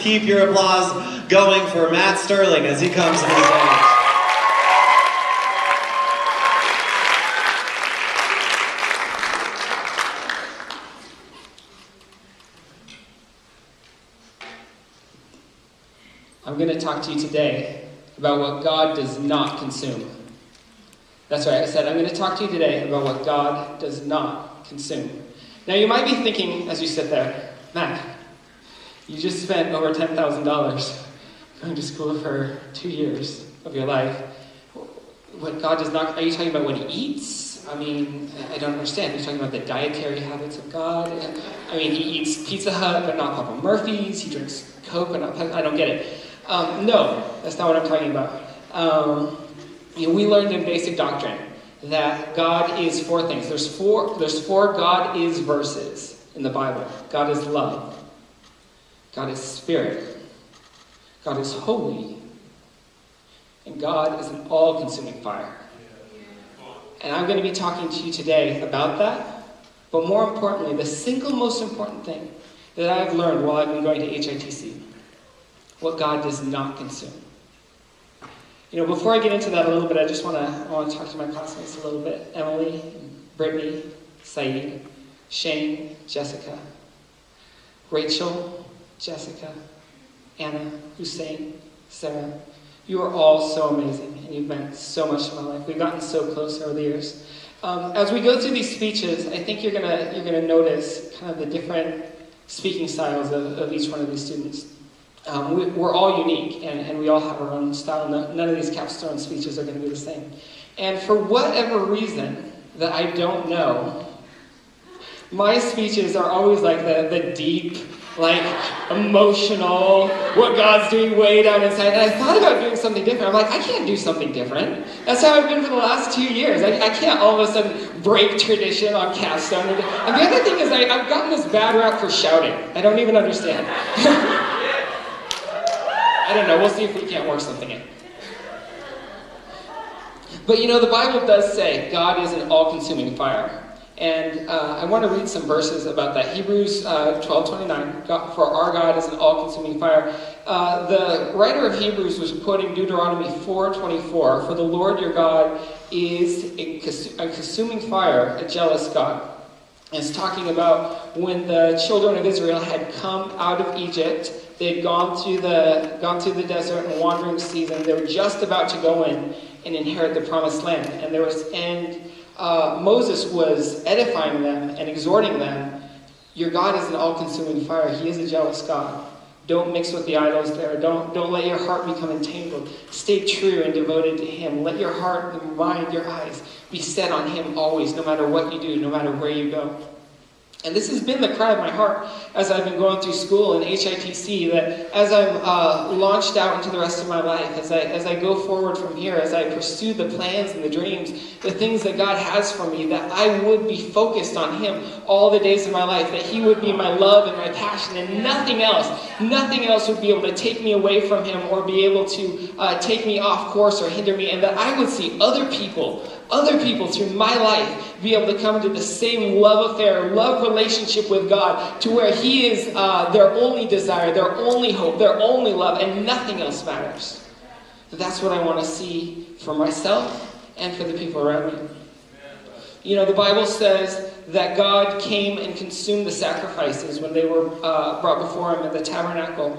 keep your applause going for Matt Sterling as he comes to the stage. I'm going to talk to you today about what God does not consume. That's right, I said I'm going to talk to you today about what God does not consume. Now you might be thinking as you sit there, Matt, you just spent over $10,000 going to school for 2 years of your life. What God does not, are you talking about what he eats? I mean, I don't understand. Are you talking about the dietary habits of God? I mean, he eats Pizza Hut but not Papa Murphy's. He drinks Coke but not Pepsi. I don't get it. No, that's not what I'm talking about. We learned in basic doctrine that God is four things. There's four God is verses in the Bible. God is love. God is spirit. God is holy. And God is an all-consuming fire. And I'm going to be talking to you today about that. But more importantly, the single most important thing that I've learned while I've been going to HITC. What God does not consume. Before I get into that a little bit, I want to talk to my classmates a little bit. Emily, Brittany, Saeed, Shane, Jessica, Rachel, Jessica, Anna, Hussein, Sarah. You are all so amazing, and you've meant so much to my life. We've gotten so close over the years. As we go through these speeches, I think you're gonna notice kind of the different speaking styles of each one of these students. We're all unique, and we all have our own style. None of these Capstone speeches are going to be the same. And for whatever reason that I don't know, my speeches are always like the deep, like emotional, what God's doing way down inside. And I thought about doing something different. I'm like, I can't do something different. That's how I've been for the last 2 years. I can't all of a sudden break tradition on Capstone. And the other thing is I've gotten this bad rap for shouting. I don't even understand. I don't know, we'll see if we can't work something in. But the Bible does say God is an all-consuming fire. And I want to read some verses about that. Hebrews 12:29, for our God is an all-consuming fire. The writer of Hebrews was quoting Deuteronomy 4:24, for the Lord your God is a consuming fire, a jealous God. And it's talking about when the children of Israel had come out of Egypt. They had gone through the desert and wandering season. They were just about to go in and inherit the promised land. And Moses was edifying them and exhorting them. Your God is an all-consuming fire. He is a jealous God. Don't mix with the idols there. Don't let your heart become entangled. Stay true and devoted to him. Let your heart, your mind, your eyes be set on him always, no matter what you do, no matter where you go. And this has been the cry of my heart as I've been going through school in HITC, that as I'm launched out into the rest of my life, as I go forward from here, as I pursue the plans and the dreams, the things that God has for me, that I would be focused on him all the days of my life, that he would be my love and my passion, and nothing else would be able to take me away from him or be able to take me off course or hinder me, and that I would see other people through my life be able to come into the same love affair, love relationship with God, to where he is their only desire, their only hope, their only love, and nothing else matters. That's what I want to see for myself and for the people around me. The Bible says that God came and consumed the sacrifices when they were brought before him in the tabernacle.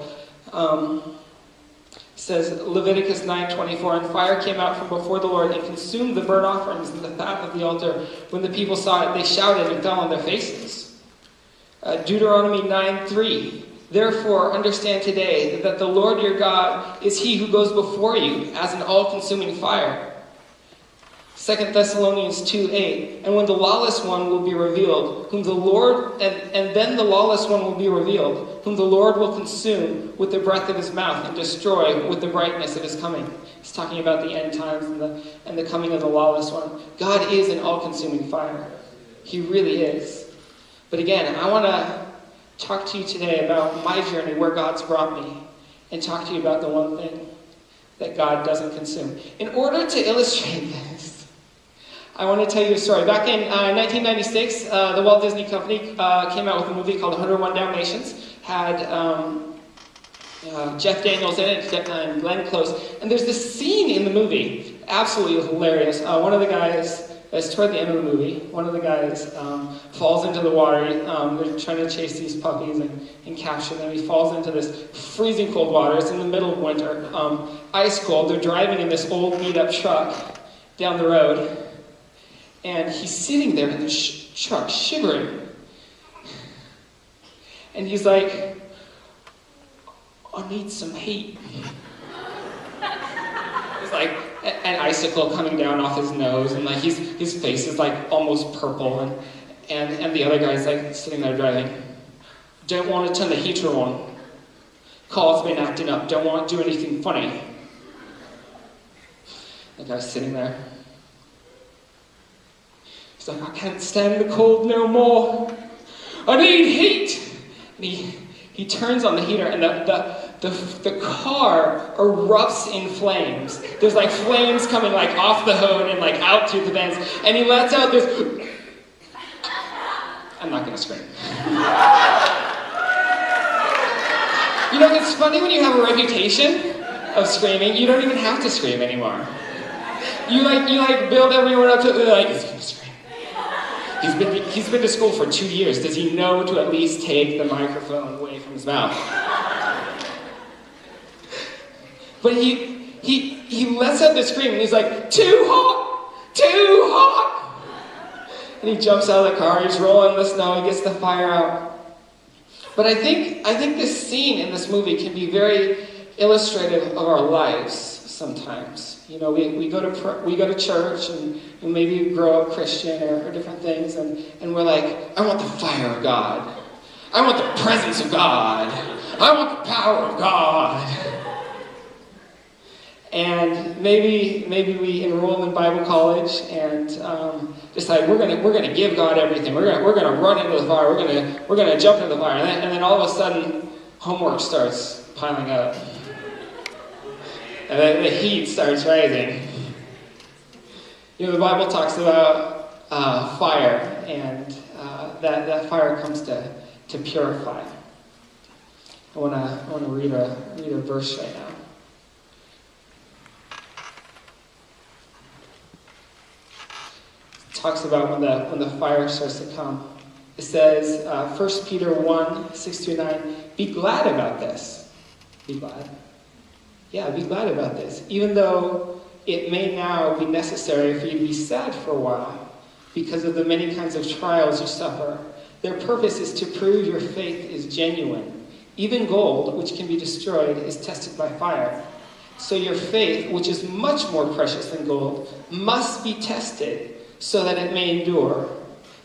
Says Leviticus 9:24, and fire came out from before the Lord and consumed the burnt offerings and the fat of the altar. When the people saw it, they shouted and fell on their faces. Deuteronomy 9:3, therefore understand today that the Lord your God is he who goes before you as an all-consuming fire. 2 Thessalonians 2:8, and when the lawless one will be revealed, whom the Lord, and then the lawless one will be revealed, whom the Lord will consume with the breath of his mouth and destroy with the brightness of his coming. He's talking about the end times and the coming of the lawless one. God is an all-consuming fire. He really is. But again, I want to talk to you today about my journey, where God's brought me, and talk to you about the one thing that God doesn't consume. In order to illustrate this, I want to tell you a story. Back in 1996, the Walt Disney Company came out with a movie called 101 Dalmatians. Had Jeff Daniels in it, and Glenn Close. And there's this scene in the movie, absolutely hilarious. One of the guys, it's toward the end of the movie, one of the guys falls into the water. They're trying to chase these puppies and capture them. He falls into this freezing cold water. It's in the middle of winter, ice cold. They're driving in this old beat-up truck down the road. And he's sitting there in the truck, shivering. And he's like, I need some heat. It's like an icicle coming down off his nose, and like his face is like almost purple, and the other guy's like sitting there driving. Don't want to turn the heater on. Car's been acting up. Don't want to do anything funny. The guy's sitting there. He's like, I can't stand the cold no more. I need heat. And he turns on the heater, and the car erupts in flames. There's like flames coming like off the hood and like out through the vents, and he lets out this. I'm not gonna scream. You know, it's funny when you have a reputation of screaming, you don't even have to scream anymore. You build everyone up to like, he's gonna scream. He's been to school for 2 years. Does he know to at least take the microphone away from his mouth? But he lets out the scream, and he's like, too hot! Too hot! And he jumps out of the car, he's rolling in the snow, he gets the fire out. But I think this scene in this movie can be very illustrative of our lives sometimes. You know, we go to church, and maybe we grow up Christian or different things, and we're like, I want the fire of God. I want the presence of God. I want the power of God. And maybe we enroll in Bible college and decide we're gonna give God everything. We're gonna run into the fire. We're gonna jump into the fire, and then all of a sudden homework starts piling up. And then the heat starts rising. You know, the Bible talks about fire, and that fire comes to purify. I want to read a verse right now. It talks about when the fire starts to come. It says, 1 Peter 1, 6-9, be glad about this. Be glad. Yeah, be glad about this. Even though it may now be necessary for you to be sad for a while because of the many kinds of trials you suffer. Their purpose is to prove your faith is genuine. Even gold, which can be destroyed, is tested by fire. So your faith, which is much more precious than gold, must be tested so that it may endure.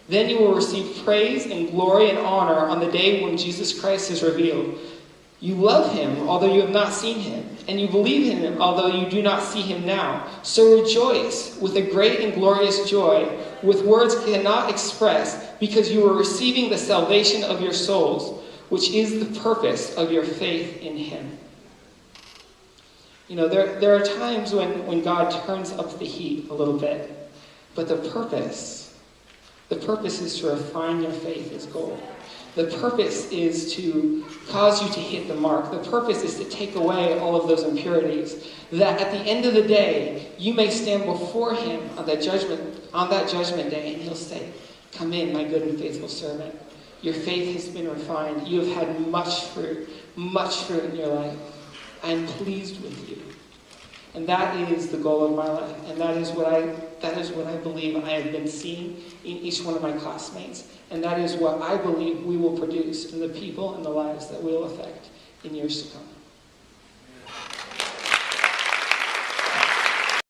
Then you will receive praise and glory and honor on the day when Jesus Christ is revealed. You love him, although you have not seen him, and you believe in him, although you do not see him now. So rejoice with a great and glorious joy, with words cannot express, because you are receiving the salvation of your souls, which is the purpose of your faith in him. You know, there are times when God turns up the heat a little bit, but the purpose is to refine your faith as gold. The purpose is to cause you to hit the mark. The purpose is to take away all of those impurities. That at the end of the day, you may stand before him on that judgment day, and he'll say, come in, my good and faithful servant. Your faith has been refined. You have had much fruit in your life. I am pleased with you. And that is the goal of my life. And that is what I believe I have been seeing in each one of my classmates. And that is what I believe we will produce in the people and the lives that we will affect in years to come.